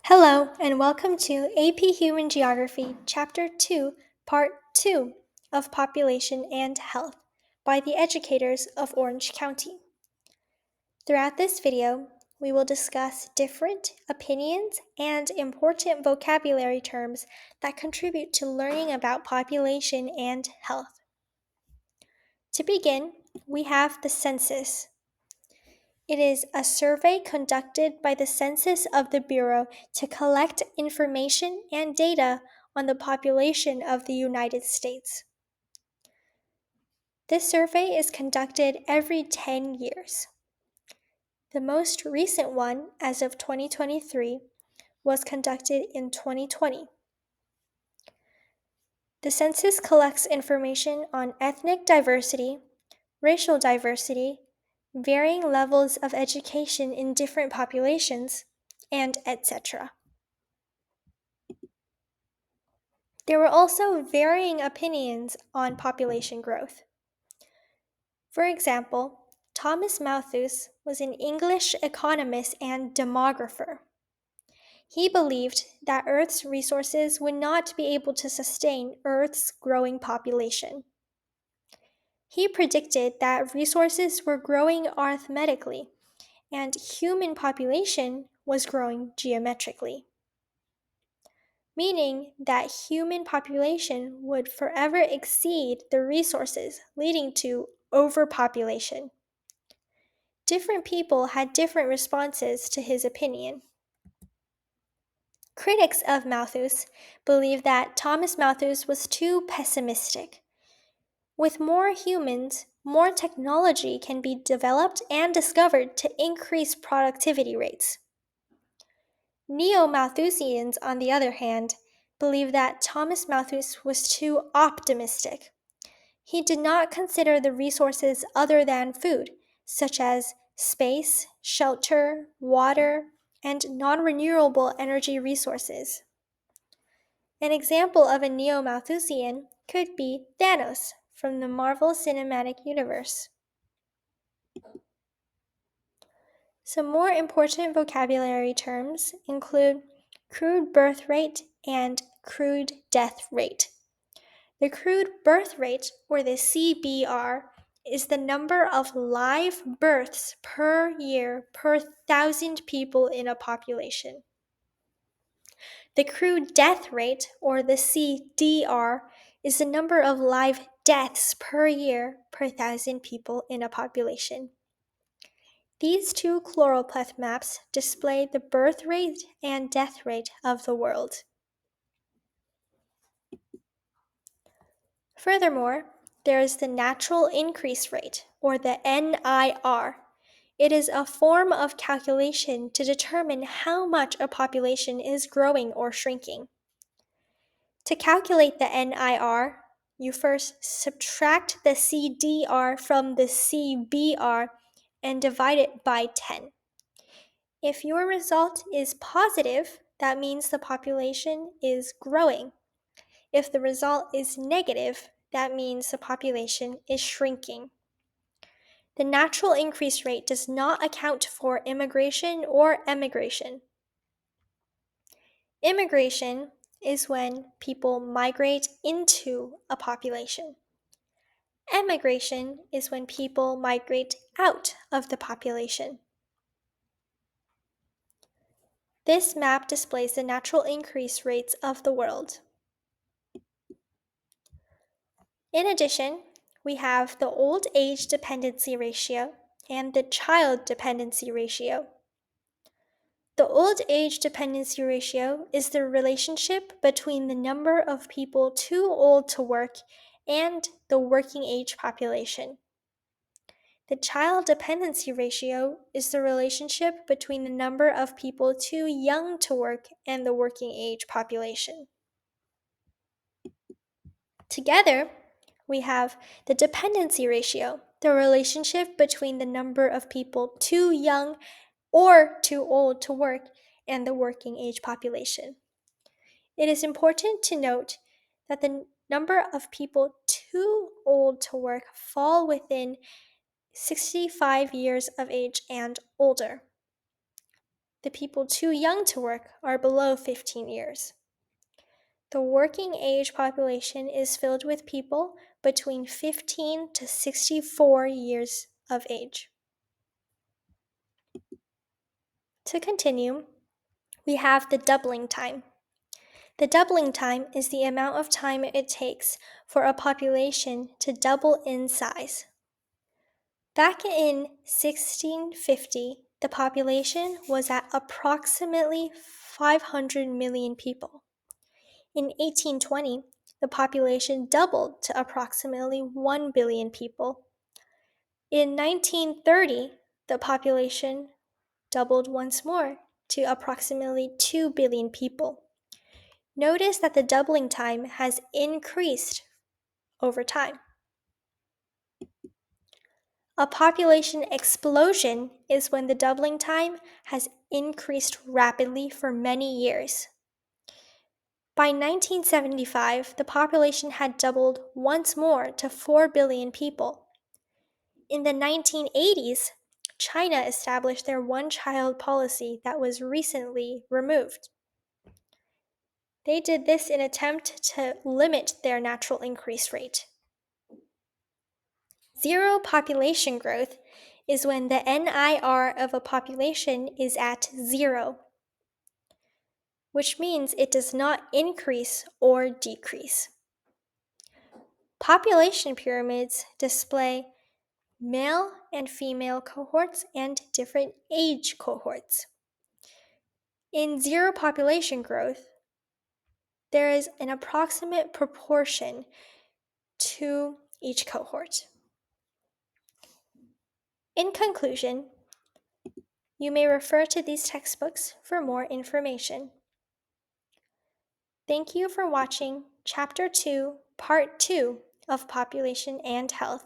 Hello, and welcome to AP Human Geography, Chapter 2, Part 2 of Population and Health by the educators of Orange County. Throughout this video, we will discuss different opinions and important vocabulary terms that contribute to learning about population and health. To begin, we have the census. It is a survey conducted by the Census of the Bureau to collect information and data on the population of the United States. This survey is conducted every 10 years. The most recent one, as of 2023, was conducted in 2020. The census collects information on ethnic diversity, racial diversity, varying levels of education in different populations, and etc. There were also varying opinions on population growth. For example, Thomas Malthus was an English economist and demographer. He believed that Earth's resources would not be able to sustain Earth's growing population. He predicted that resources were growing arithmetically and human population was growing geometrically, meaning that human population would forever exceed the resources, leading to overpopulation. Different people had different responses to his opinion. Critics of Malthus believe that Thomas Malthus was too pessimistic. With more humans, more technology can be developed and discovered to increase productivity rates. Neo-Malthusians, on the other hand, believe that Thomas Malthus was too optimistic. He did not consider the resources other than food, such as space, shelter, water, and non-renewable energy resources. An example of a Neo-Malthusian could be Thanos from the Marvel Cinematic Universe. Some more important vocabulary terms include crude birth rate and crude death rate. The crude birth rate, or the CBR, is the number of live births per year per 1,000 people in a population. The crude death rate, or the CDR, is the number of live deaths per year per 1,000 people in a population. These two choropleth maps display the birth rate and death rate of the world. Furthermore, there is the natural increase rate, or the NIR. It is a form of calculation to determine how much a population is growing or shrinking. To calculate the NIR, you first subtract the CDR from the CBR and divide it by 10. If your result is positive, that means the population is growing. If the result is negative, that means the population is shrinking. The natural increase rate does not account for immigration or emigration. Immigration is when people migrate into a population. Emigration is when people migrate out of the population. This map displays the natural increase rates of the world. In addition, we have the old age dependency ratio and the child dependency ratio. The old age dependency ratio is the relationship between the number of people too old to work and the working age population. The child dependency ratio is the relationship between the number of people too young to work and the working age population. Together, we have the dependency ratio, the relationship between the number of people too young or too old to work and the working age population. It is important to note that the number of people too old to work fall within 65 years of age and older. the people too young to work are below 15 years. The working age population is filled with people between 15 to 64 years of age. To continue, we have the doubling time. The doubling time is the amount of time it takes for a population to double in size. Back in 1650, the population was at approximately 500 million people. In 1820, the population doubled to approximately 1 billion people. In 1930, the population doubled once more to approximately 2 billion people. Notice that the doubling time has increased over time. A population explosion is when the doubling time has increased rapidly for many years. By 1975, the population had doubled once more to 4 billion people. In the 1980s, China established their one-child policy that was recently removed. They did this in an attempt to limit their natural increase rate. Zero population growth is when the NIR of a population is at 0, which means it does not increase or decrease. Population pyramids display male and female cohorts and different age cohorts. In zero population growth, there is an approximate proportion to each cohort. In conclusion, you may refer to these textbooks for more information. Thank you for watching Chapter 2, Part 2 of Population and Health.